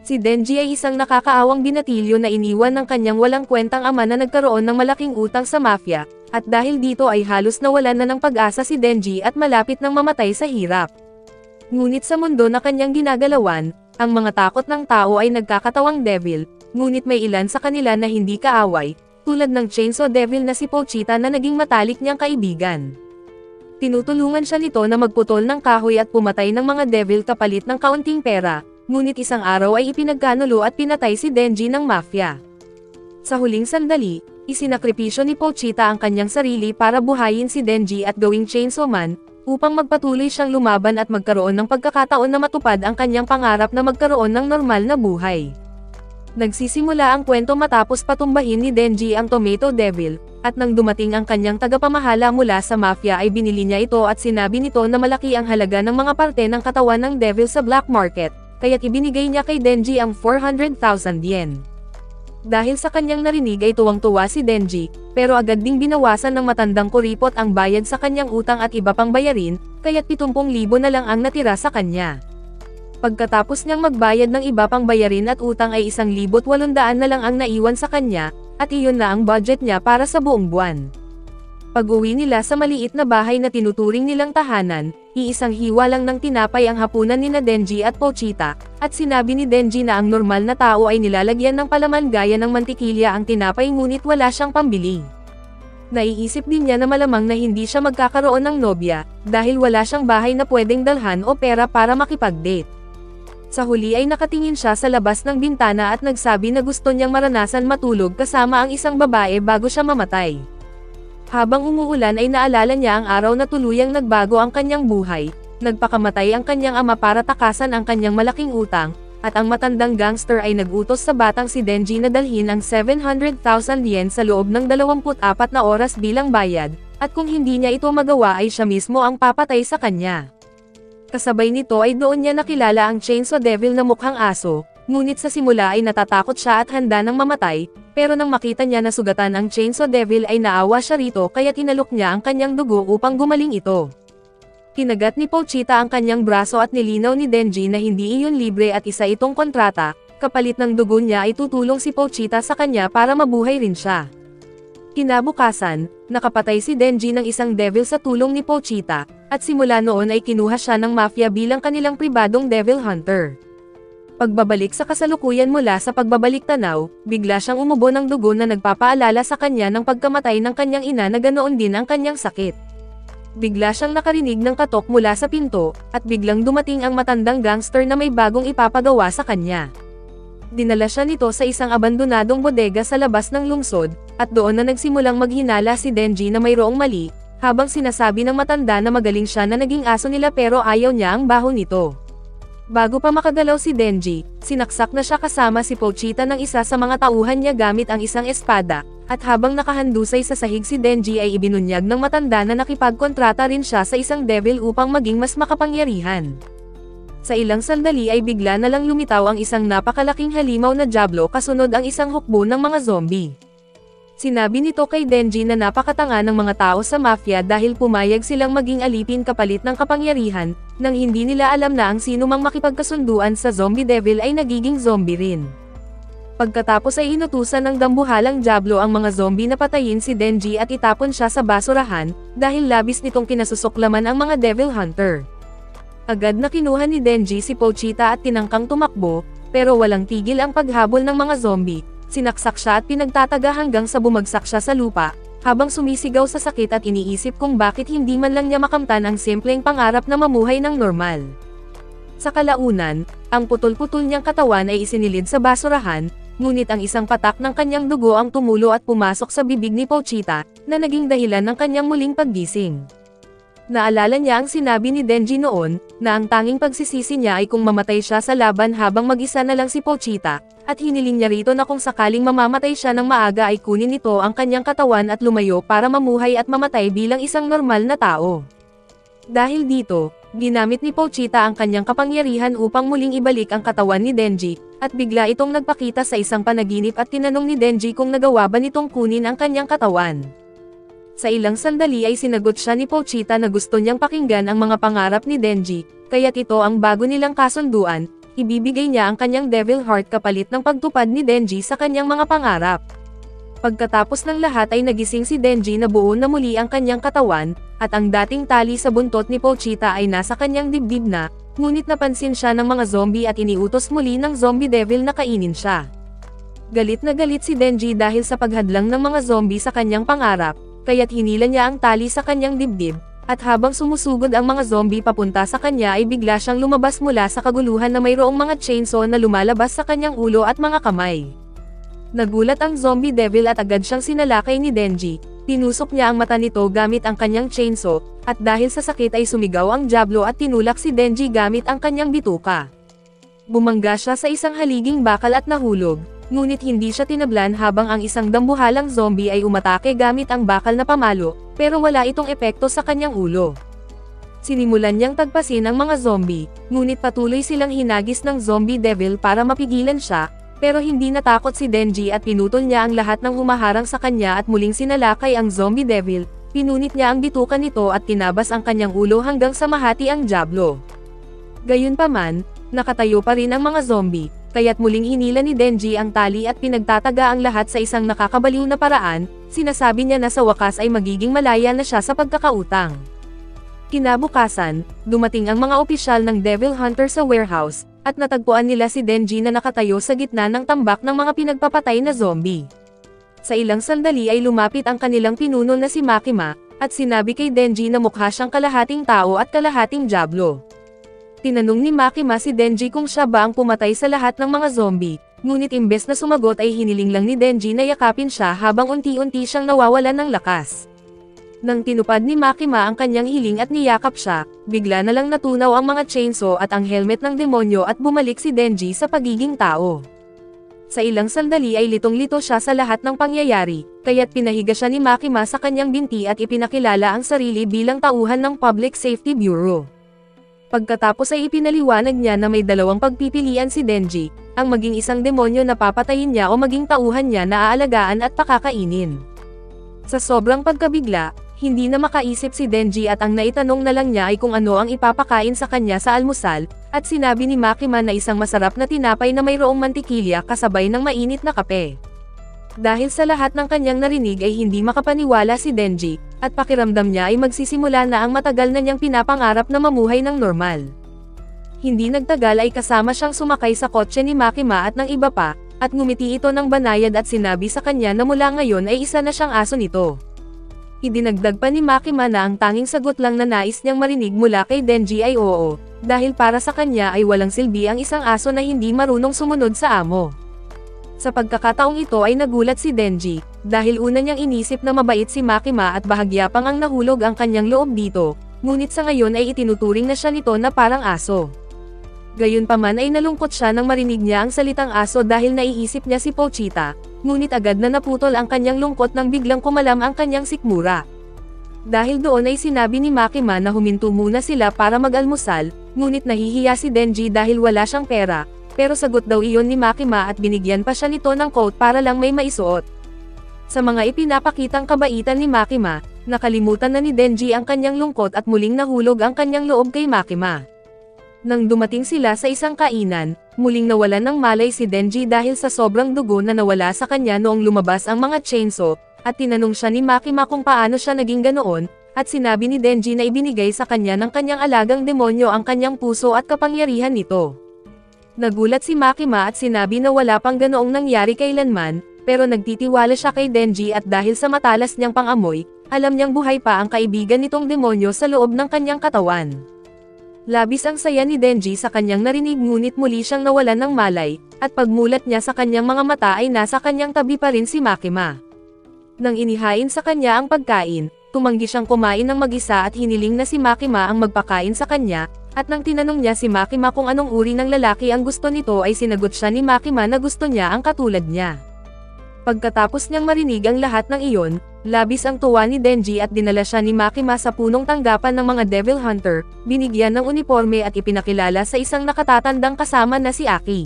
Si Denji ay isang nakakaawang binatilyo na iniwan ng kanyang walang kwentang ama na nagkaroon ng malaking utang sa mafia, at dahil dito ay halos nawalan na ng pag-asa si Denji at malapit nang mamatay sa hirap. Ngunit sa mundo na kanyang ginagalawan, ang mga takot ng tao ay nagkakatawang devil, ngunit may ilan sa kanila na hindi kaaway, tulad ng Chainsaw Devil na si Pochita na naging matalik niyang kaibigan. Tinutulungan siya nito na magputol ng kahoy at pumatay ng mga devil kapalit ng kaunting pera, ngunit isang araw ay ipinagkanulo at pinatay si Denji ng mafia. Sa huling sandali, isinakripisyo ni Pochita ang kanyang sarili para buhayin si Denji at gawing Chainsaw Man, upang magpatuloy siyang lumaban at magkaroon ng pagkakataon na matupad ang kanyang pangarap na magkaroon ng normal na buhay. Nagsisimula ang kwento matapos patumbahin ni Denji ang Tomato Devil, at nang dumating ang kanyang tagapamahala mula sa mafia ay binili niya ito at sinabi nito na malaki ang halaga ng mga parte ng katawan ng devil sa black market, kaya't ibinigay niya kay Denji ang 400,000 yen. Dahil sa kanyang narinig ay tuwang-tuwa si Denji, pero agad ding binawasan ng matandang kuripot ang bayad sa kanyang utang at iba pang bayarin, kaya't 70,000 na lang ang natira sa kanya. Pagkatapos niyang magbayad ng iba pang bayarin at utang ay 1,800 na lang ang naiwan sa kanya, at iyon na ang budget niya para sa buong buwan. Pag-uwi nila sa maliit na bahay na tinuturing nilang tahanan, iisang hiwa lang ng tinapay ang hapunan nina Denji at Pochita, at sinabi ni Denji na ang normal na tao ay nilalagyan ng palaman gaya ng mantikilya ang tinapay ngunit wala siyang pambili. Naiisip din niya na malamang na hindi siya magkakaroon ng nobya, dahil wala siyang bahay na pwedeng dalhan o pera para makipag-date. Sa huli ay nakatingin siya sa labas ng bintana at nagsabi na gusto niyang maranasan matulog kasama ang isang babae bago siya mamatay. Habang umuulan ay naalala niya ang araw na tuluyang nagbago ang kanyang buhay, nagpakamatay ang kanyang ama para takasan ang kanyang malaking utang, at ang matandang gangster ay nagutos sa batang si Denji na dalhin ang 700,000 yen sa loob ng 24 na oras bilang bayad, at kung hindi niya ito magawa ay siya mismo ang papatay sa kanya. Kasabay nito ay doon niya nakilala ang Chainsaw Devil na mukhang aso, ngunit sa simula ay natatakot siya at handa nang mamatay, pero nang makita niya na sugatan ang Chainsaw Devil ay naawa siya rito kaya tinalok niya ang kanyang dugo upang gumaling ito. Kinagat ni Pochita ang kanyang braso at nilinaw ni Denji na hindi iyon libre at isa itong kontrata, kapalit ng dugo niya ay tutulong si Pochita sa kanya para mabuhay rin siya. Kinabukasan, nakapatay si Denji ng isang devil sa tulong ni Pochita, at simula noon ay kinuha siya ng mafia bilang kanilang pribadong devil hunter. Pagbabalik sa kasalukuyan mula sa pagbabalik tanaw, bigla siyang umubo ng dugo na nagpapaalala sa kanya ng pagkamatay ng kanyang ina na ganoon din ang kanyang sakit. Bigla siyang nakarinig ng katok mula sa pinto, at biglang dumating ang matandang gangster na may bagong ipapagawa sa kanya. Dinala siya nito sa isang abandonadong bodega sa labas ng lungsod, at doon na nagsimulang maghinala si Denji na mayroong mali, habang sinasabi ng matanda na magaling siya na naging aso nila pero ayaw niya ang baho nito. Bago pa makagalaw si Denji, sinaksak na siya kasama si Pochita ng isa sa mga tauhan niya gamit ang isang espada, at habang nakahandusay sa sahig si Denji ay ibinunyag ng matanda na nakipagkontrata rin siya sa isang devil upang maging mas makapangyarihan. Sa ilang sandali ay bigla na lang lumitaw ang isang napakalaking halimaw na diablo kasunod ang isang hukbo ng mga zombie. Sinabi nito kay Denji na napakatanga ng mga tao sa mafia dahil pumayag silang maging alipin kapalit ng kapangyarihan, nang hindi nila alam na ang sino mang makipagkasunduan sa zombie devil ay nagiging zombie rin. Pagkatapos ay inutusan ng dambuhalang diablo ang mga zombie na patayin si Denji at itapon siya sa basurahan, dahil labis nitong kinasusuklaman ang mga devil hunter. Agad na kinuha ni Denji si Pochita at tinangkang tumakbo, pero walang tigil ang paghabol ng mga zombie. Sinaksak siya at pinagtataga hanggang sa bumagsak siya sa lupa, habang sumisigaw sa sakit at iniisip kung bakit hindi man lang niya makamtan ang simpleng pangarap na mamuhay ng normal. Sa kalaunan, ang putol-putol niyang katawan ay isinilid sa basurahan, ngunit ang isang patak ng kanyang dugo ang tumulo at pumasok sa bibig ni Pochita, na naging dahilan ng kanyang muling paggising. Naalala niya ang sinabi ni Denji noon, na ang tanging pagsisisi niya ay kung mamatay siya sa laban habang mag-isa na lang si Pochita, at hiniling niya rito na kung sakaling mamamatay siya ng maaga ay kunin nito ang kanyang katawan at lumayo para mamuhay at mamatay bilang isang normal na tao. Dahil dito, ginamit ni Pochita ang kanyang kapangyarihan upang muling ibalik ang katawan ni Denji, at bigla itong nagpakita sa isang panaginip at tinanong ni Denji kung nagawa ba nitong kunin ang kanyang katawan. Sa ilang sandali ay sinagot siya ni Pochita na gusto niyang pakinggan ang mga pangarap ni Denji, kaya't ito ang bago nilang kasunduan, ibibigay niya ang kanyang Devil Heart kapalit ng pagtupad ni Denji sa kanyang mga pangarap. Pagkatapos ng lahat ay nagising si Denji na buo na muli ang kanyang katawan, at ang dating tali sa buntot ni Pochita ay nasa kanyang dibdib na, ngunit napansin siya ng mga zombie at iniutos muli ng zombie devil na kainin siya. Galit na galit si Denji dahil sa paghadlang ng mga zombie sa kanyang pangarap, kaya't hinila niya ang tali sa kanyang dibdib, at habang sumusugod ang mga zombie papunta sa kanya ay bigla siyang lumabas mula sa kaguluhan na mayroong mga chainsaw na lumalabas sa kanyang ulo at mga kamay. Nagulat ang zombie devil at agad siyang sinalakay ni Denji, tinusok niya ang mata nito gamit ang kanyang chainsaw, at dahil sa sakit ay sumigaw ang Diablo at tinulak si Denji gamit ang kanyang bituka. Bumangga siya sa isang haliging bakal at nahulog, ngunit hindi siya tinablan habang ang isang dambuhalang zombie ay umatake gamit ang bakal na pamalo, pero wala itong epekto sa kanyang ulo. Sinimulan niyang tagpasin ang mga zombie, ngunit patuloy silang hinagis ng zombie devil para mapigilan siya, pero hindi natakot si Denji at pinutol niya ang lahat ng humaharang sa kanya at muling sinalakay ang zombie devil, pinunit niya ang bituka nito at tinabas ang kanyang ulo hanggang sa mahati ang Diablo. Gayunpaman, nakatayo pa rin ang mga zombie, kaya't muling hinila ni Denji ang tali at pinagtataga ang lahat sa isang nakakabaliw na paraan, sinasabi niya na sa wakas ay magiging malaya na siya sa pagkakautang. Kinabukasan, dumating ang mga opisyal ng Devil Hunter sa warehouse, at natagpuan nila si Denji na nakatayo sa gitna ng tambak ng mga pinagpapatay na zombie. Sa ilang sandali ay lumapit ang kanilang pinuno na si Makima, at sinabi kay Denji na mukha siyang kalahating tao at kalahating Diablo. Tinanong ni Makima si Denji kung siya ba ang pumatay sa lahat ng mga zombie, ngunit imbes na sumagot ay hiniling lang ni Denji na yakapin siya habang unti-unti siyang nawawalan ng lakas. Nang tinupad ni Makima ang kanyang hiling at niyakap siya, bigla na lang natunaw ang mga chainsaw at ang helmet ng demonyo at bumalik si Denji sa pagiging tao. Sa ilang sandali ay litong-lito siya sa lahat ng pangyayari, kaya't pinahiga siya ni Makima sa kanyang binti at ipinakilala ang sarili bilang tauhan ng Public Safety Bureau. Pagkatapos ay ipinaliwanag niya na may dalawang pagpipilian si Denji, ang maging isang demonyo na papatayin niya o maging tauhan niya na aalagaan at pakakainin. Sa sobrang pagkabigla, hindi na makaisip si Denji at ang naitanong na lang niya ay kung ano ang ipapakain sa kanya sa almusal, at sinabi ni Makima na isang masarap na tinapay na mayroong mantikilya kasabay ng mainit na kape. Dahil sa lahat ng kanyang narinig ay hindi makapaniwala si Denji, at pakiramdam niya ay magsisimula na ang matagal na niyang pinapangarap na mamuhay ng normal. Hindi nagtagal ay kasama siyang sumakay sa kotse ni Makima at ng iba pa, at ngumiti ito ng banayad at sinabi sa kanya na mula ngayon ay isa na siyang aso nito. Idinagdag pa ni Makima na ang tanging sagot lang na nais niyang marinig mula kay Denji ay oo, dahil para sa kanya ay walang silbi ang isang aso na hindi marunong sumunod sa amo. Sa pagkakataong ito ay nagulat si Denji, dahil una niyang inisip na mabait si Makima at bahagya pang ang nahulog ang kanyang loob dito, ngunit sa ngayon ay itinuturing na siya nito na parang aso. Gayunpaman ay nalungkot siya nang marinig niya ang salitang aso dahil naiisip niya si Pochita, ngunit agad na naputol ang kanyang lungkot nang biglang kumalam ang kanyang sikmura. Dahil doon ay sinabi ni Makima na huminto muna sila para mag-almusal, ngunit nahihiya si Denji dahil wala siyang pera, pero sagot daw iyon ni Makima at binigyan pa siya nito ng coat para lang may maisuot. Sa mga ipinapakitang kabaitan ni Makima, nakalimutan na ni Denji ang kanyang lungkot at muling nahulog ang kanyang loob kay Makima. Nang dumating sila sa isang kainan, muling nawalan ng malay si Denji dahil sa sobrang dugo na nawala sa kanya noong lumabas ang mga chainsaw, at tinanong siya ni Makima kung paano siya naging ganoon, at sinabi ni Denji na ibinigay sa kanya ng kanyang alagang demonyo ang kanyang puso at kapangyarihan nito. Nagulat si Makima at sinabi na wala pang ganoong nangyari kailanman, pero nagtitiwala siya kay Denji at dahil sa matalas niyang pangamoy, alam niyang buhay pa ang kaibigan nitong demonyo sa loob ng kanyang katawan. Labis ang saya ni Denji sa kanyang narinig ngunit muli siyang nawalan ng malay, at pagmulat niya sa kanyang mga mata ay nasa kanyang tabi pa rin si Makima. Nang inihain sa kanya ang pagkain, tumanggi siyang kumain ng mag-isa at hiniling na si Makima ang magpakain sa kanya, at nang tinanong niya si Makima kung anong uri ng lalaki ang gusto nito ay sinagot siya ni Makima na gusto niya ang katulad niya. Pagkatapos niyang marinig ang lahat ng iyon, labis ang tuwa ni Denji at dinala siya ni Makima sa punong tanggapan ng mga Devil Hunter, binigyan ng uniforme at ipinakilala sa isang nakatatandang kasama na si Aki.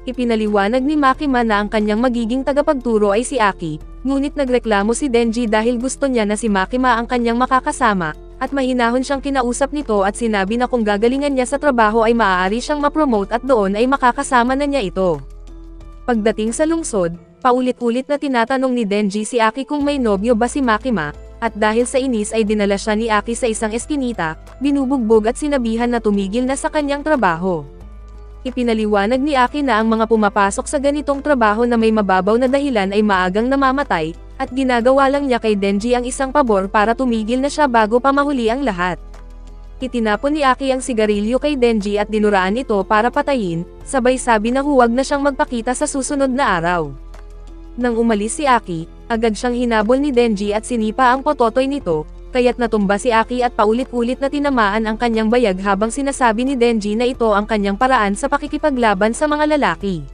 Ipinaliwanag ni Makima na ang kanyang magiging tagapagturo ay si Aki, ngunit nagreklamo si Denji dahil gusto niya na si Makima ang kanyang makakasama, at mahinahon siyang kinausap nito at sinabi na kung gagalingan niya sa trabaho ay maaari siyang ma-promote at doon ay makakasama na niya ito. Pagdating sa lungsod, paulit-ulit na tinatanong ni Denji si Aki kung may nobyo ba si Makima, at dahil sa inis ay dinala siya ni Aki sa isang eskinita, binubugbog at sinabihan na tumigil na sa kanyang trabaho. Ipinaliwanag ni Aki na ang mga pumapasok sa ganitong trabaho na may mababaw na dahilan ay maagang namamatay, at ginagawa lang niya kay Denji ang isang pabor para tumigil na siya bago pa mahuli ang lahat. Itinapon ni Aki ang sigarilyo kay Denji at dinuraan ito para patayin, sabay sabi na huwag na siyang magpakita sa susunod na araw. Nang umalis si Aki, agad siyang hinabol ni Denji at sinipa ang pototoy nito, kaya't natumba si Aki at paulit-ulit na tinamaan ang kanyang bayag habang sinasabi ni Denji na ito ang kanyang paraan sa pakikipaglaban sa mga lalaki.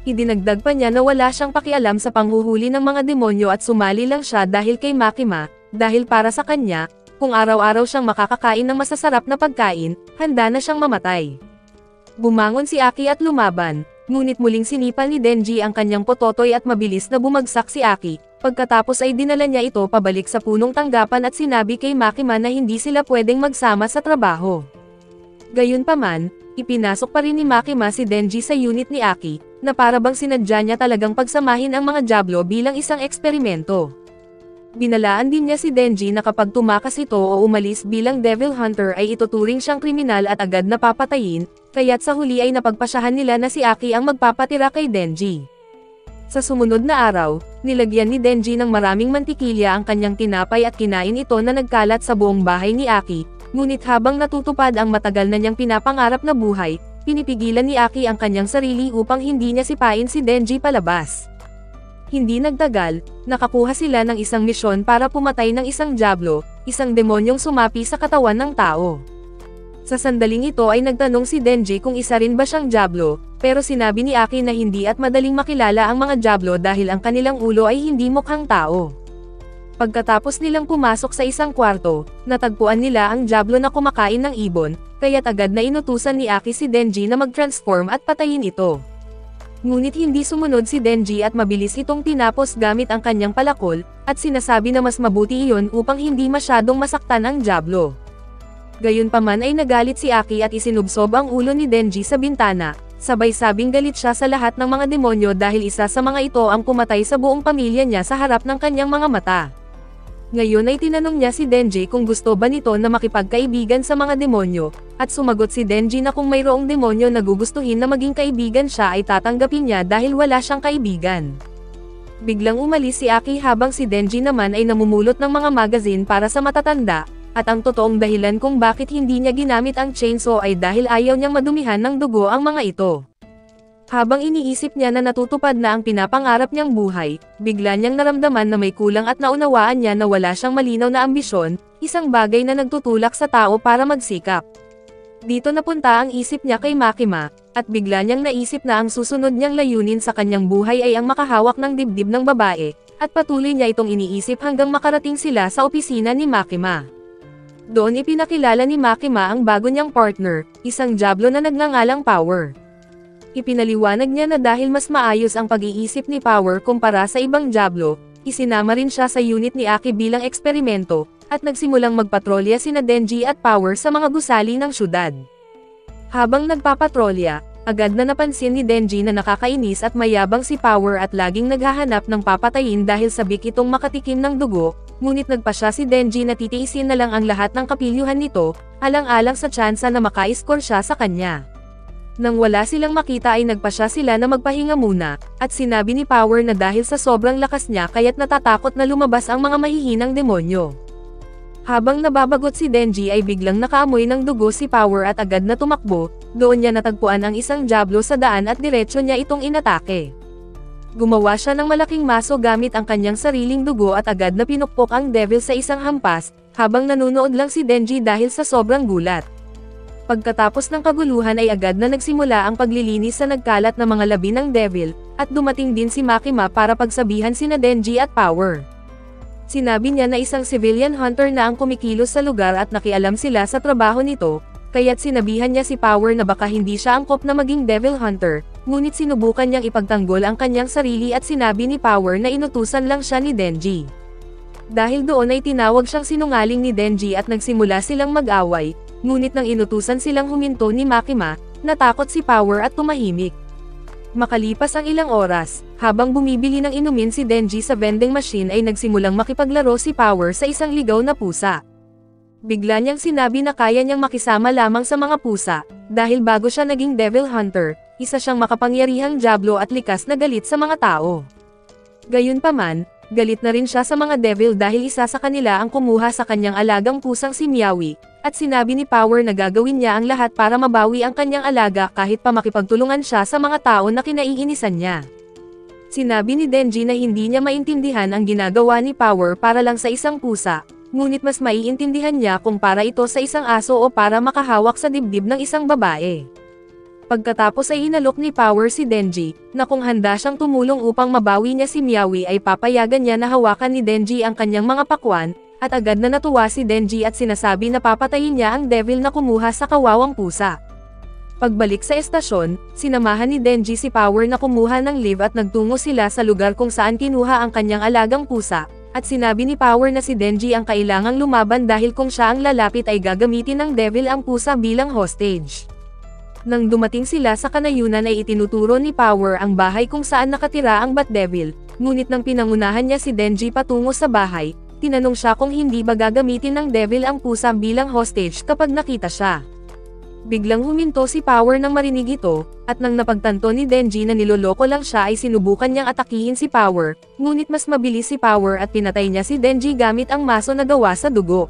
Idinagdag pa niya na wala siyang pakialam sa panghuhuli ng mga demonyo at sumali lang siya dahil kay Makima, dahil para sa kanya, kung araw-araw siyang makakakain ng masasarap na pagkain, handa na siyang mamatay. Bumangon si Aki at lumaban, ngunit muling sinipal ni Denji ang kanyang pototoy at mabilis na bumagsak si Aki, pagkatapos ay dinala niya ito pabalik sa punong tanggapan at sinabi kay Makima na hindi sila pwedeng magsama sa trabaho. Gayunpaman, ipinasok pa rin ni Makima si Denji sa unit ni Aki, na para bang sinadya niya talagang pagsamahin ang mga Diablo bilang isang eksperimento. Binalaan din niya si Denji na kapag tumakas ito o umalis bilang Devil Hunter ay ituturing siyang kriminal at agad na papatayin, kaya't sa huli ay napagpasyahan nila na si Aki ang magpapatira kay Denji. Sa sumunod na araw, nilagyan ni Denji ng maraming mantikilya ang kanyang tinapay at kinain ito na nagkalat sa buong bahay ni Aki, ngunit habang natutupad ang matagal na niyang pinapangarap na buhay, pinipigilan ni Aki ang kanyang sarili upang hindi niya sipain si Denji palabas. Hindi nagtagal, nakakuha sila ng isang misyon para pumatay ng isang Diablo, isang demonyong sumapi sa katawan ng tao. Sa sandaling ito ay nagtanong si Denji kung isa rin ba siyang Diablo, pero sinabi ni Aki na hindi at madaling makilala ang mga Diablo dahil ang kanilang ulo ay hindi mukhang tao. Pagkatapos nilang pumasok sa isang kwarto, natagpuan nila ang Diablo na kumakain ng ibon, kaya't agad na inutusan ni Aki si Denji na mag-transform at patayin ito. Ngunit hindi sumunod si Denji at mabilis itong tinapos gamit ang kanyang palakol, at sinasabi na mas mabuti iyon upang hindi masyadong masaktan ang Diablo. Gayunpaman ay nagalit si Aki at isinubsob ang ulo ni Denji sa bintana, sabay sabing galit siya sa lahat ng mga demonyo dahil isa sa mga ito ang pumatay sa buong pamilya niya sa harap ng kanyang mga mata. Ngayon ay tinanong niya si Denji kung gusto ba nito na makipagkaibigan sa mga demonyo, at sumagot si Denji na kung mayroong demonyo na gugustuhin na maging kaibigan siya ay tatanggapin niya dahil wala siyang kaibigan. Biglang umalis si Aki habang si Denji naman ay namumulot ng mga magazine para sa matatanda, at ang totoong dahilan kung bakit hindi niya ginamit ang chainsaw ay dahil ayaw niyang madumihan ng dugo ang mga ito. Habang iniisip niya na natutupad na ang pinapangarap niyang buhay, bigla niyang naramdaman na may kulang at naunawaan niya na wala siyang malinaw na ambisyon, isang bagay na nagtutulak sa tao para magsikap. Dito napunta ang isip niya kay Makima, at bigla niyang naisip na ang susunod niyang layunin sa kanyang buhay ay ang makahawak ng dibdib ng babae, at patuloy niya itong iniisip hanggang makarating sila sa opisina ni Makima. Doon ipinakilala ni Makima ang bago niyang partner, isang Diablo na nagngangalang Power. Ipinaliwanag niya na dahil mas maayos ang pag-iisip ni Power kumpara sa ibang Diablo, isinama rin siya sa unit ni Aki bilang eksperimento, at nagsimulang magpatrolya sina Denji at Power sa mga gusali ng syudad. Habang nagpapatrolya, agad na napansin ni Denji na nakakainis at mayabang si Power at laging naghahanap ng papatayin dahil sabik itong makatikim ng dugo, ngunit nagpasya si Denji na titiisin na lang ang lahat ng kapilyuhan nito, alang-alang sa tsansa na maka-score siya sa kanya. Nang wala silang makita ay nagpasya sila na magpahinga muna, at sinabi ni Power na dahil sa sobrang lakas niya kaya't natatakot na lumabas ang mga mahihinang demonyo. Habang nababagot si Denji ay biglang nakaamoy ng dugo si Power at agad na tumakbo, doon niya natagpuan ang isang Diablo sa daan at diretso niya itong inatake. Gumawa siya ng malaking maso gamit ang kanyang sariling dugo at agad na pinukpok ang devil sa isang hampas, habang nanunood lang si Denji dahil sa sobrang gulat. Pagkatapos ng kaguluhan ay agad na nagsimula ang paglilinis sa nagkalat na mga labi ng devil, at dumating din si Makima para pagsabihan sina Denji at Power. Sinabi niya na isang civilian hunter na ang kumikilos sa lugar at nakialam sila sa trabaho nito, kaya't sinabihan niya si Power na baka hindi siya angkop na maging devil hunter, ngunit sinubukan niyang ipagtanggol ang kanyang sarili at sinabi ni Power na inutusan lang siya ni Denji. Dahil doon ay tinawag siyang sinungaling ni Denji at nagsimula silang mag-away, ngunit nang inutusan silang huminto ni Makima, natakot si Power at tumahimik. Makalipas ang ilang oras, habang bumibili ng inumin si Denji sa vending machine ay nagsimulang makipaglaro si Power sa isang ligaw na pusa. Bigla niyang sinabi na kaya niyang makisama lamang sa mga pusa, dahil bago siya naging Devil Hunter, isa siyang makapangyarihang Diablo at likas na galit sa mga tao. Gayunpaman, galit na rin siya sa mga Devil dahil isa sa kanila ang kumuha sa kanyang alagang pusang si Meowie, at sinabi ni Power na gagawin niya ang lahat para mabawi ang kanyang alaga kahit pa makipagtulungan siya sa mga tao na kinaiinisan niya. Sinabi ni Denji na hindi niya maintindihan ang ginagawa ni Power para lang sa isang pusa, ngunit mas maiintindihan niya kung para ito sa isang aso o para makahawak sa dibdib ng isang babae. Pagkatapos ay inalok ni Power si Denji, na kung handa siyang tumulong upang mabawi niya si Meowie ay papayagan niya na hawakan ni Denji ang kanyang mga pakwan, at agad na natuwa si Denji at sinasabi na papatayin niya ang devil na kumuha sa kawawang pusa. Pagbalik sa estasyon, sinamahan ni Denji si Power na kumuha ng leave at nagtungo sila sa lugar kung saan kinuha ang kanyang alagang pusa, at sinabi ni Power na si Denji ang kailangang lumaban dahil kung siya ang lalapit ay gagamitin ng devil ang pusa bilang hostage. Nang dumating sila sa kanayunan ay itinuturo ni Power ang bahay kung saan nakatira ang Bat Devil, ngunit nang pinangunahan niya si Denji patungo sa bahay, tinanong siya kung hindi ba gagamitin ng devil ang pusa bilang hostage kapag nakita siya. Biglang huminto si Power nang marinig ito, at nang napagtanto ni Denji na niloloko lang siya ay sinubukan niyang atakihin si Power, ngunit mas mabilis si Power at pinatay niya si Denji gamit ang maso na gawa sa dugo.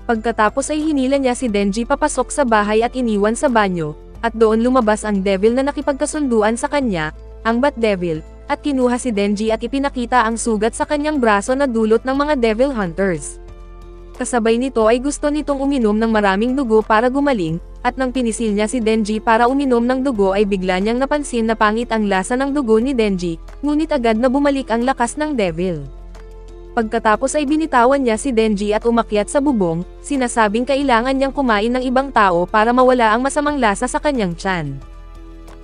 Pagkatapos ay hinila niya si Denji papasok sa bahay at iniwan sa banyo, at doon lumabas ang devil na nakipagkasunduan sa kanya, ang Bat Devil, at kinuha si Denji at ipinakita ang sugat sa kanyang braso na dulot ng mga Devil Hunters. Kasabay nito ay gusto nitong uminom ng maraming dugo para gumaling, at nang pinisil niya si Denji para uminom ng dugo ay bigla niyang napansin na pangit ang lasa ng dugo ni Denji, ngunit agad na bumalik ang lakas ng devil. Pagkatapos ay binitawan niya si Denji at umakyat sa bubong, sinasabing kailangan niyang kumain ng ibang tao para mawala ang masamang lasa sa kanyang tiyan.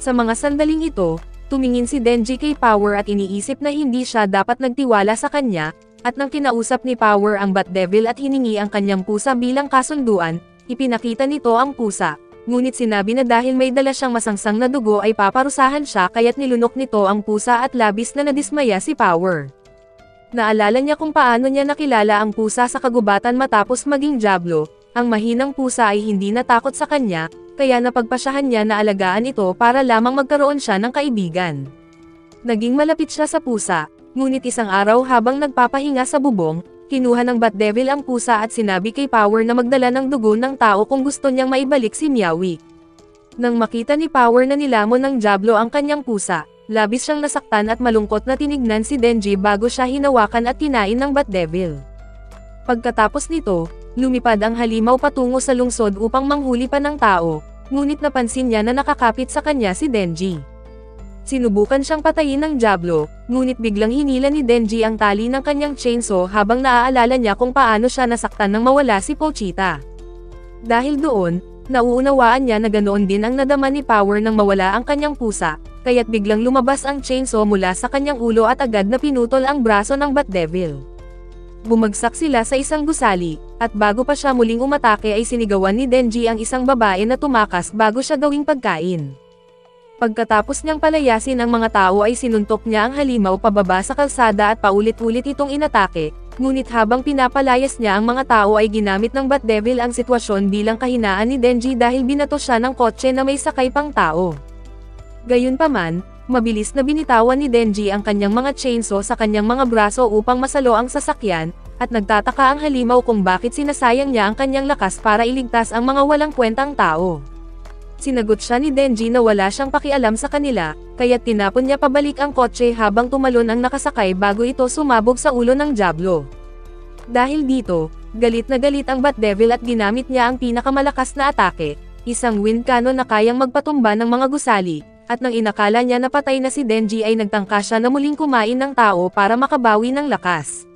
Sa mga sandaling ito, tumingin si Denji kay Power at iniisip na hindi siya dapat nagtiwala sa kanya, at nang kinausap ni Power ang Bat Devil at hiningi ang kanyang pusa bilang kasunduan, ipinakita nito ang pusa, ngunit sinabi na dahil may dala siyang masangsang na dugo ay paparusahan siya kaya't nilunok nito ang pusa at labis na nadismaya si Power. Naalala niya kung paano niya nakilala ang pusa sa kagubatan matapos maging Diablo, ang mahinang pusa ay hindi natakot sa kanya, kaya napagpasyahan niya na alagaan ito para lamang magkaroon siya ng kaibigan. Naging malapit siya sa pusa, ngunit isang araw habang nagpapahinga sa bubong, kinuha ng Bat Devil ang pusa at sinabi kay Power na magdala ng dugo ng tao kung gusto niyang maibalik si Meowie. Nang makita ni Power na nilamon ng Diablo ang kanyang pusa, labis siyang nasaktan at malungkot na tinignan si Denji bago siya hinawakan at kinain ng Bat Devil. Pagkatapos nito, lumipad ang halimaw patungo sa lungsod upang manghuli pa ng tao, ngunit napansin niya na nakakapit sa kanya si Denji. Sinubukan siyang patayin ng Diablo, ngunit biglang hinila ni Denji ang tali ng kanyang chainsaw habang naaalala niya kung paano siya nasaktan nang mawala si Pochita. Dahil doon, nauunawaan niya na ganoon din ang nadama ni Power nang mawala ang kanyang pusa, kaya't biglang lumabas ang chainsaw mula sa kanyang ulo at agad na pinutol ang braso ng Bat Devil. Bumagsak sila sa isang gusali, at bago pa siya muling umatake ay sinigawan ni Denji ang isang babae na tumakas bago siya gawing pagkain. Pagkatapos niyang palayasin ang mga tao ay sinuntok niya ang halimaw pababa sa kalsada at paulit-ulit itong inatake, ngunit habang pinapalayas niya ang mga tao ay ginamit ng Bat Devil ang sitwasyon bilang kahinaan ni Denji dahil binato siya ng kotse na may sakay pang tao. Gayunpaman, mabilis na binitawan ni Denji ang kanyang mga chainsaw sa kanyang mga braso upang masalo ang sasakyan, at nagtataka ang halimaw kung bakit sinasayang niya ang kanyang lakas para iligtas ang mga walang kwentang tao. Sinagot siya ni Denji na wala siyang pakialam sa kanila, kaya't tinapon niya pabalik ang kotse habang tumalon ang nakasakay bago ito sumabog sa ulo ng Diablo. Dahil dito, galit na galit ang Bat Devil at ginamit niya ang pinakamalakas na atake, isang wind cannon na kayang magpatumba ng mga gusali, at nang inakala niya na patay na si Denji ay nagtangka siya na muling kumain ng tao para makabawi ng lakas.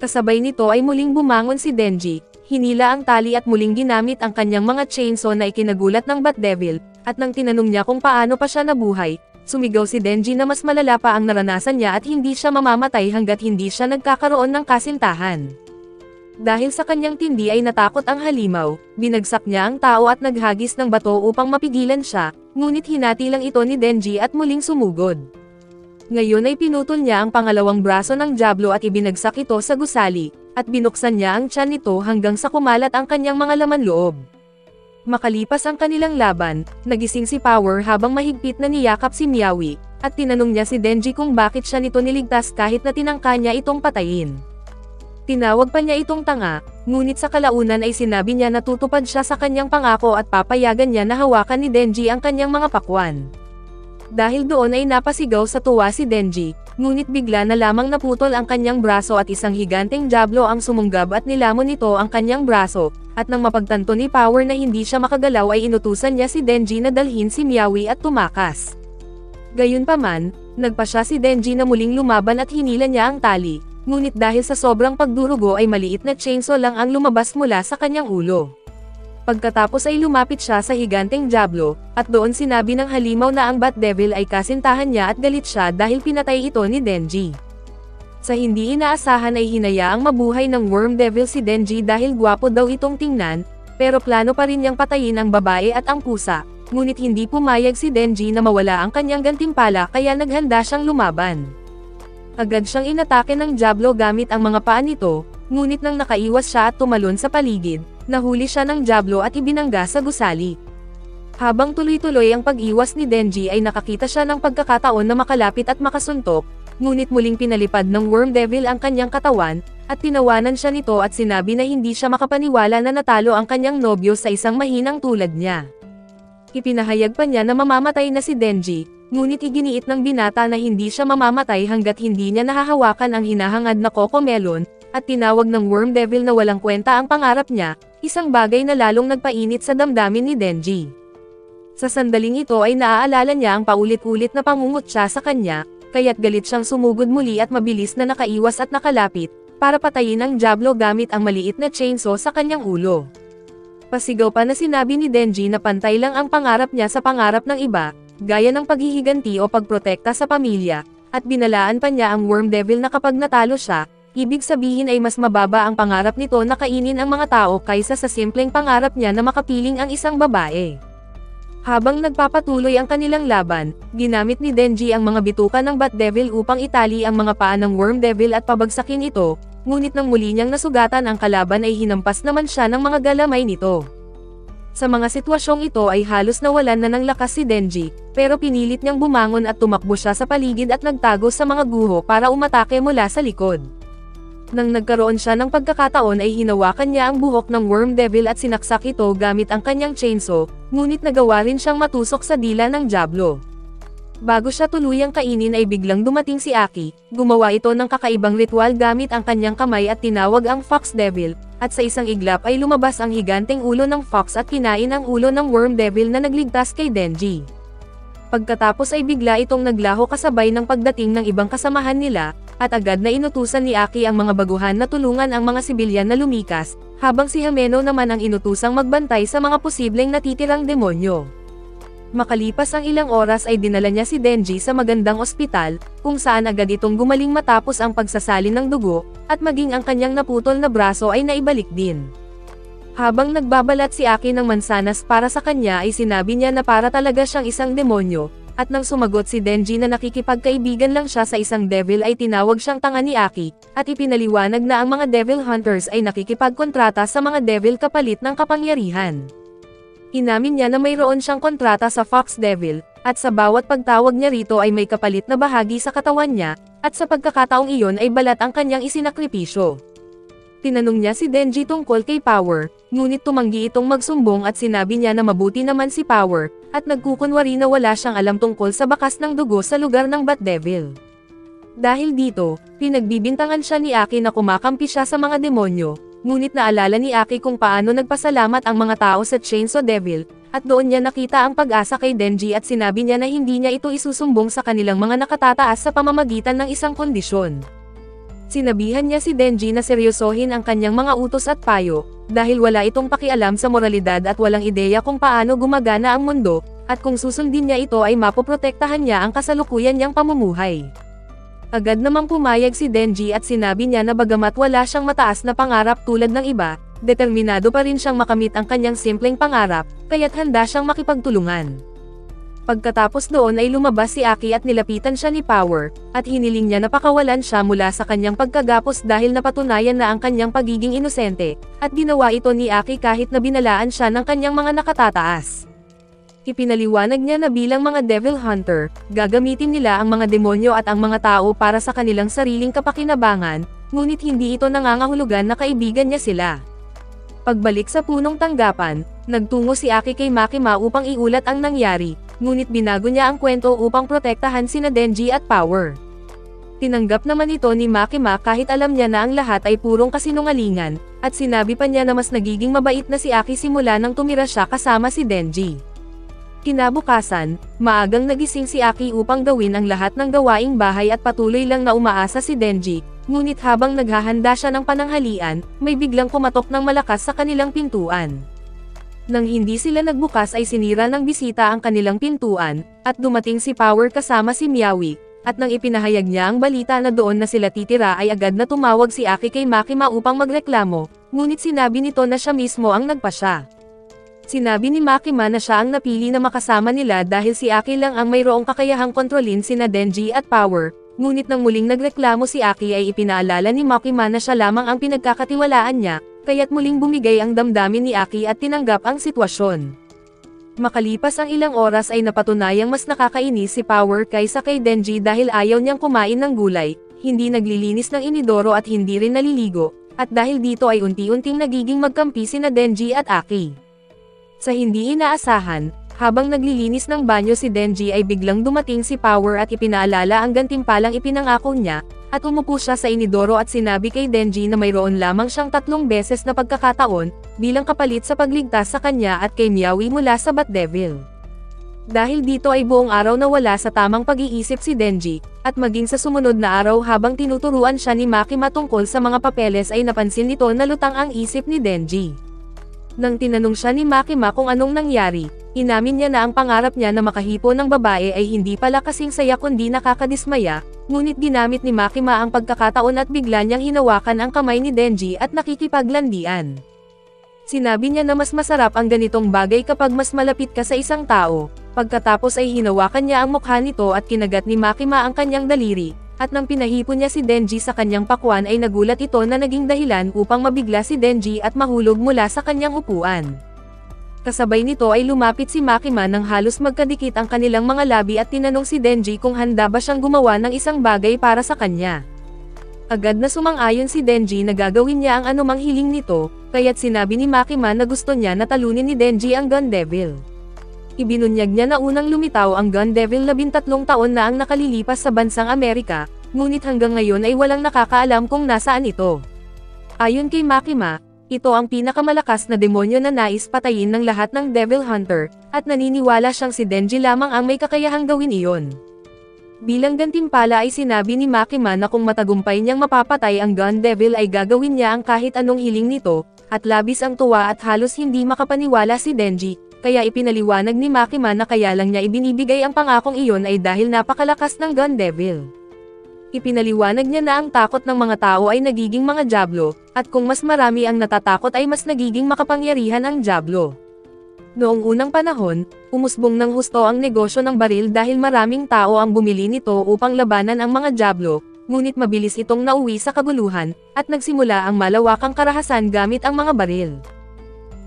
Kasabay nito ay muling bumangon si Denji, hinila ang tali at muling ginamit ang kanyang mga chainsaw na ikinagulat ng Bat Devil, at nang tinanong niya kung paano pa siya nabuhay, Sumigaw si Denji na mas malala pa ang naranasan niya at hindi siya mamamatay hanggat hindi siya nagkakaroon ng kasintahan. Dahil sa kanyang tindi ay natakot ang halimaw, binagsak niya ang tao at naghagis ng bato upang mapigilan siya, ngunit hinati lang ito ni Denji at muling sumugod. Ngayon ay pinutol niya ang pangalawang braso ng Diablo at ibinagsak ito sa gusali, at binuksan niya ang tiyan nito hanggang sa kumalat ang kanyang mga laman loob. Makalipas ang kanilang laban, nagising si Power habang mahigpit na niyakap si Miyawi, at tinanong niya si Denji kung bakit siya nito niligtas kahit na tinangka niya itong patayin. Tinawag pa niya itong tanga, ngunit sa kalaunan ay sinabi niya na tutupad siya sa kanyang pangako at papayagan niya na hawakan ni Denji ang kanyang mga pakwan. Dahil doon ay napasigaw sa tuwa si Denji, ngunit bigla na lamang naputol ang kanyang braso at isang higanteng Diablo ang sumunggab at nilamon nito ang kanyang braso, at nang mapagtanto ni Power na hindi siya makagalaw ay inutusan niya si Denji na dalhin si Miyawi at tumakas. Gayunpaman, nagpa siya si Denji na muling lumaban at hinila niya ang tali. Ngunit dahil sa sobrang pagdurugo ay maliit na chainsaw lang ang lumabas mula sa kanyang ulo. Pagkatapos ay lumapit siya sa higanteng Diablo, at doon sinabi ng halimaw na ang Bat Devil ay kasintahan niya at galit siya dahil pinatay ito ni Denji. Sa hindi inaasahan ay hinayaang mabuhay ng Worm Devil si Denji dahil gwapo daw itong tingnan, pero plano pa rin niyang patayin ang babae at ang pusa, ngunit hindi pumayag si Denji na mawala ang kanyang gantimpala kaya naghanda siyang lumaban. Agad siyang inatake ng Diablo gamit ang mga paa nito, ngunit nang nakaiwas siya at tumalon sa paligid, nahuli siya ng Diablo at ibinangga sa gusali. Habang tuloy-tuloy ang pag-iwas ni Denji ay nakakita siya ng pagkakataon na makalapit at makasuntok, ngunit muling pinalipad ng Worm Devil ang kanyang katawan, at tinawanan siya nito at sinabi na hindi siya makapaniwala na natalo ang kanyang nobyo sa isang mahinang tulad niya. Ipinahayag pa niya na mamamatay na si Denji, ngunit iginiit ng binata na hindi siya mamamatay hanggat hindi niya nahahawakan ang hinahangad na Cocomelon, at tinawag ng Worm Devil na walang kwenta ang pangarap niya, isang bagay na lalong nagpainit sa damdamin ni Denji. Sa sandaling ito ay naaalala niya ang paulit-ulit na pangungutya sa kanya, kaya't galit siyang sumugod muli at mabilis na nakaiwas at nakalapit, para patayin ang Diablo gamit ang maliit na chainsaw sa kanyang ulo. Pasigaw pa na sinabi ni Denji na pantay lang ang pangarap niya sa pangarap ng iba, gaya ng paghihiganti o pagprotekta sa pamilya, at binalaan pa niya ang Worm Devil na kapag natalo siya, ibig sabihin ay mas mababa ang pangarap nito na kainin ang mga tao kaysa sa simpleng pangarap niya na makapiling ang isang babae. Habang nagpapatuloy ang kanilang laban, ginamit ni Denji ang mga bituka ng Bat Devil upang itali ang mga paa ng Worm Devil at pabagsakin ito, ngunit nang muli niyang nasugatan ang kalaban ay hinampas naman siya ng mga galamay nito. Sa mga sitwasyong ito ay halos nawalan na ng lakas si Denji, pero pinilit niyang bumangon at tumakbo siya sa paligid at nagtago sa mga guho para umatake mula sa likod. Nang nagkaroon siya ng pagkakataon ay hinawakan niya ang buhok ng Worm Devil at sinaksak ito gamit ang kanyang chainsaw, ngunit nagawa rin siyang matusok sa dila ng Diablo. Bago siya tuluyang kainin ay biglang dumating si Aki, gumawa ito ng kakaibang ritual gamit ang kanyang kamay at tinawag ang Fox Devil, at sa isang iglap ay lumabas ang higanteng ulo ng Fox at kinain ang ulo ng Worm Devil na nagligtas kay Denji. Pagkatapos ay bigla itong naglaho kasabay ng pagdating ng ibang kasamahan nila, at agad na inutusan ni Aki ang mga baguhan na tulungan ang mga sibilyan na lumikas, habang si Himeno naman ang inutusang magbantay sa mga posibleng natitirang demonyo. Makalipas ang ilang oras ay dinala niya si Denji sa magandang ospital, kung saan agad itong gumaling matapos ang pagsasalin ng dugo, at maging ang kanyang naputol na braso ay naibalik din. Habang nagbabalat si Aki ng mansanas para sa kanya ay sinabi niya na para talaga siyang isang demonyo, at nang sumagot si Denji na nakikipagkaibigan lang siya sa isang devil ay tinawag siyang tanga ni Aki, at ipinaliwanag na ang mga devil hunters ay nakikipagkontrata sa mga devil kapalit ng kapangyarihan. Inamin niya na mayroon siyang kontrata sa Fox Devil, at sa bawat pagtawag niya rito ay may kapalit na bahagi sa katawan niya, at sa pagkakataong iyon ay balat ang kanyang isinakripisyo. Tinanong niya si Denji tungkol kay Power, ngunit tumanggi itong magsumbong at sinabi niya na mabuti naman si Power, at nagkukunwari na wala siyang alam tungkol sa bakas ng dugo sa lugar ng Bat Devil. Dahil dito, pinagbibintangan siya ni Aki na kumakampi siya sa mga demonyo, ngunit naalala ni Aki kung paano nagpasalamat ang mga tao sa Chainsaw Devil, at doon niya nakita ang pag-asa kay Denji at sinabi niya na hindi niya ito isusumbong sa kanilang mga nakatataas sa pamamagitan ng isang kondisyon. Sinabihan niya si Denji na seryosohin ang kanyang mga utos at payo, dahil wala itong pakialam sa moralidad at walang ideya kung paano gumagana ang mundo, at kung susundin niya ito ay mapoprotektahan niya ang kasalukuyan niyang pamumuhay. Agad namang pumayag si Denji at sinabi niya na bagamat wala siyang mataas na pangarap tulad ng iba, determinado pa rin siyang makamit ang kanyang simpleng pangarap, kaya't handa siyang makipagtulungan. Pagkatapos doon ay lumabas si Aki at nilapitan siya ni Power, at hiniling niya na pakawalan siya mula sa kanyang pagkagapos dahil napatunayan na ang kanyang pagiging inosente, at ginawa ito ni Aki kahit na binalaan siya ng kanyang mga nakatataas. Ipinaliwanag niya na bilang mga Devil Hunter, gagamitin nila ang mga demonyo at ang mga tao para sa kanilang sariling kapakinabangan, ngunit hindi ito nangangahulugan na kaibigan niya sila. Pagbalik sa punong tanggapan, nagtungo si Aki kay Makima upang iulat ang nangyari, ngunit binago niya ang kwento upang protektahan sina Denji at Power. Tinanggap naman ito ni Makima kahit alam niya na ang lahat ay purong kasinungalingan, at sinabi pa niya na mas nagiging mabait na si Aki simula nang tumira siya kasama si Denji. Kinabukasan, maagang nagising si Aki upang gawin ang lahat ng gawaing bahay at patuloy lang na umaasa si Denji, ngunit habang naghahanda siya ng pananghalian, may biglang kumatok ng malakas sa kanilang pintuan. Nang hindi sila nagbukas ay sinira ng bisita ang kanilang pintuan, at dumating si Power kasama si Miyawi, at nang ipinahayag niya ang balita na doon na sila titira ay agad na tumawag si Aki kay Makima upang magreklamo, ngunit sinabi nito na siya mismo ang nagpasya. Sinabi ni Makima na siya ang napili na makasama nila dahil si Aki lang ang mayroong kakayahang kontrolin sina Denji at Power, ngunit nang muling nagreklamo si Aki ay ipinaalala ni Makima na siya lamang ang pinagkakatiwalaan niya, kaya't muling bumigay ang damdamin ni Aki at tinanggap ang sitwasyon. Makalipas ang ilang oras ay napatunayang mas nakakainis si Power kaysa kay Denji dahil ayaw niyang kumain ng gulay, hindi naglilinis ng inidoro at hindi rin naliligo, at dahil dito ay unti-unting nagiging magkampi sina Denji at Aki. Sa hindi inaasahan, habang naglilinis ng banyo si Denji ay biglang dumating si Power at ipinaalala ang gantimpalang ipinangako niya, at umupo siya sa inidoro at sinabi kay Denji na mayroon lamang siyang 3 beses na pagkakataon, bilang kapalit sa pagligtas sa kanya at kay Miyawi mula sa Bat Devil. Dahil dito ay buong araw na wala sa tamang pag-iisip si Denji, at maging sa sumunod na araw habang tinuturuan siya ni Makima tungkol sa mga papeles ay napansin nito na lutang ang isip ni Denji. Nang tinanong siya ni Makima kung anong nangyari, inamin niya na ang pangarap niya na makahipo ng babae ay hindi pala kasing saya kundi nakakadismaya, ngunit ginamit ni Makima ang pagkakataon at bigla niyang hinawakan ang kamay ni Denji at nakikipaglandian. Sinabi niya na mas masarap ang ganitong bagay kapag mas malapit ka sa isang tao, pagkatapos ay hinawakan niya ang mukha nito at kinagat ni Makima ang kanyang daliri, at nang pinahipo niya si Denji sa kanyang pakwan ay nagulat ito na naging dahilan upang mabigla si Denji at mahulog mula sa kanyang upuan. Kasabay nito ay lumapit si Makima nang halos magkadikit ang kanilang mga labi at tinanong si Denji kung handa ba siyang gumawa ng isang bagay para sa kanya. Agad na sumang-ayon si Denji na gagawin niya ang anumang hiling nito, kaya't sinabi ni Makima na gusto niya na talunin ni Denji ang Gun Devil. Ibinunyag niya na unang lumitaw ang Gun Devil 13 taon na ang nakalilipas sa bansang Amerika, ngunit hanggang ngayon ay walang nakakaalam kung nasaan ito. Ayon kay Makima, ito ang pinakamalakas na demonyo na nais patayin ng lahat ng Devil Hunter, at naniniwala siyang si Denji lamang ang may kakayahang gawin iyon. Bilang gantimpala ay sinabi ni Makima na kung matagumpay niyang mapapatay ang Gun Devil ay gagawin niya ang kahit anong hiling nito, at labis ang tuwa at halos hindi makapaniwala si Denji, kaya ipinaliwanag ni Makima na kaya lang niya ibinibigay ang pangakong iyon ay dahil napakalakas ng Gun Devil. Ipinaliwanag niya na ang takot ng mga tao ay nagiging mga Diablo, at kung mas marami ang natatakot ay mas nagiging makapangyarihan ang Diablo. Noong unang panahon, umusbong ng husto ang negosyo ng baril dahil maraming tao ang bumili nito upang labanan ang mga Diablo, ngunit mabilis itong nauwi sa kabuluhan, at nagsimula ang malawakang karahasan gamit ang mga baril.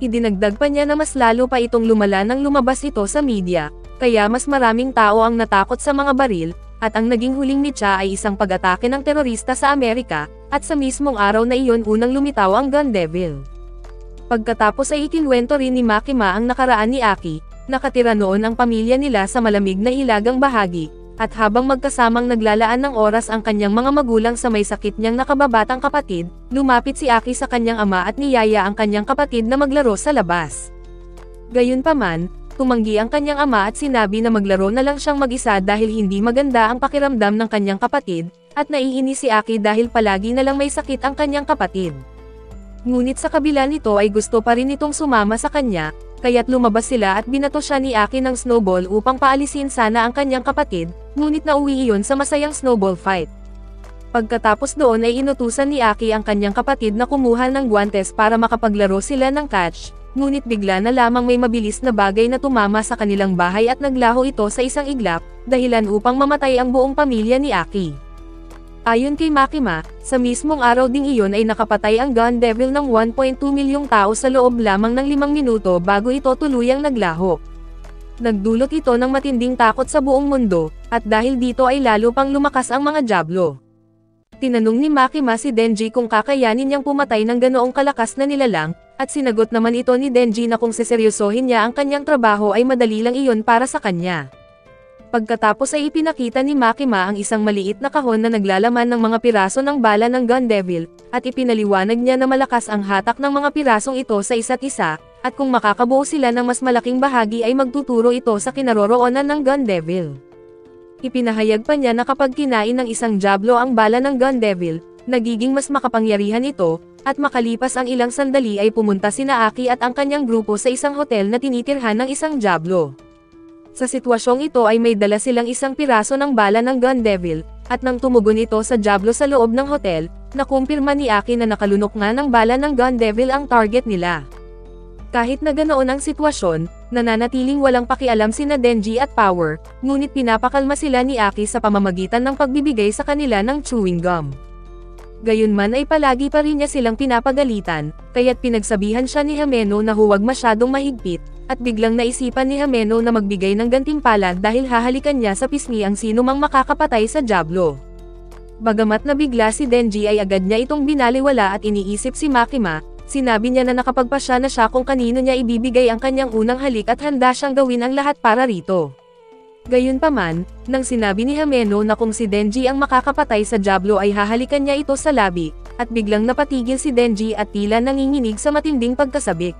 Idinagdag pa niya na mas lalo pa itong lumala nang lumabas ito sa media, kaya mas maraming tao ang natakot sa mga baril, at ang naging huling mitya ay isang pag-atake ng terorista sa Amerika, at sa mismong araw na iyon unang lumitaw ang Gun Devil. Pagkatapos ay ikinwento rin ni Makima ang nakaraan ni Aki, nakatira noon ang pamilya nila sa malamig na hilagang bahagi, at habang magkasamang naglalaan ng oras ang kanyang mga magulang sa may sakit niyang nakababatang kapatid, lumapit si Aki sa kanyang ama at niyaya ang kanyang kapatid na maglaro sa labas. Gayunpaman, tumanggi ang kanyang ama at sinabi na maglaro na lang siyang mag-isa dahil hindi maganda ang pakiramdam ng kanyang kapatid, at naiinis si Aki dahil palagi na lang may sakit ang kanyang kapatid. Ngunit sa kabila nito ay gusto pa rin itong sumama sa kanya, kaya't lumabas sila at binato siya ni Aki ng snowball upang paalisin sana ang kanyang kapatid, ngunit nauwi iyon sa masayang snowball fight. Pagkatapos doon ay inutusan ni Aki ang kanyang kapatid na kumuha ng guwantes para makapaglaro sila ng catch, ngunit bigla na lamang may mabilis na bagay na tumama sa kanilang bahay at naglaho ito sa isang iglap, dahilan upang mamatay ang buong pamilya ni Aki. Ayon kay Makima, sa mismong araw ding iyon ay nakapatay ang Gun Devil ng 1.2 milyong tao sa loob lamang ng 5 minuto bago ito tuluyang naglaho. Nagdulot ito ng matinding takot sa buong mundo, at dahil dito ay lalo pang lumakas ang mga Diablo. Tinanong ni Makima si Denji kung kakayanin niyang pumatay ng ganoong kalakas na nilalang, at sinagot naman ito ni Denji na kung seseryosohin niya ang kanyang trabaho ay madali lang iyon para sa kanya. Pagkatapos ay ipinakita ni Makima ang isang maliit na kahon na naglalaman ng mga piraso ng bala ng Gun Devil, at ipinaliwanag niya na malakas ang hatak ng mga pirasong ito sa isa't isa, at kung makakabuo sila ng mas malaking bahagi ay magtuturo ito sa kinaroroonan ng Gun Devil. Ipinahayag pa niya na kapag kinain ng isang Diablo ang bala ng Gun Devil, nagiging mas makapangyarihan ito, at makalipas ang ilang sandali ay pumunta sina Aki at ang kanyang grupo sa isang hotel na tinitirhan ng isang Diablo. Sa sitwasyong ito ay may dala silang isang piraso ng bala ng Gun Devil, at nang tumugon ito sa Diablo sa loob ng hotel, nakumpirma ni Aki na nakalunok nga ng bala ng Gun Devil ang target nila. Kahit na ganoon ang sitwasyon, nananatiling walang pakialam sina Denji at Power, ngunit pinapakalma sila ni Aki sa pamamagitan ng pagbibigay sa kanila ng chewing gum. Gayunman ay palagi pa rin niya silang pinapagalitan, kaya't pinagsabihan siya ni Himeno na huwag masyadong mahigpit, at biglang naisipan ni Himeno na magbigay ng gantimpala dahil hahalikan niya sa pisngi ang sino mang makakapatay sa Diablo. Bagamat nabigla si Denji ay agad niya itong binaliwala at iniisip si Makima, sinabi niya na nakapagpasya na siya kung kanino niya ibibigay ang kanyang unang halik at handa siyang gawin ang lahat para rito. Gayunpaman, nang sinabi ni Himeno na kung si Denji ang makakapatay sa Diablo ay hahalikan niya ito sa labi, at biglang napatigil si Denji at tila nanginginig sa matinding pagkasabik.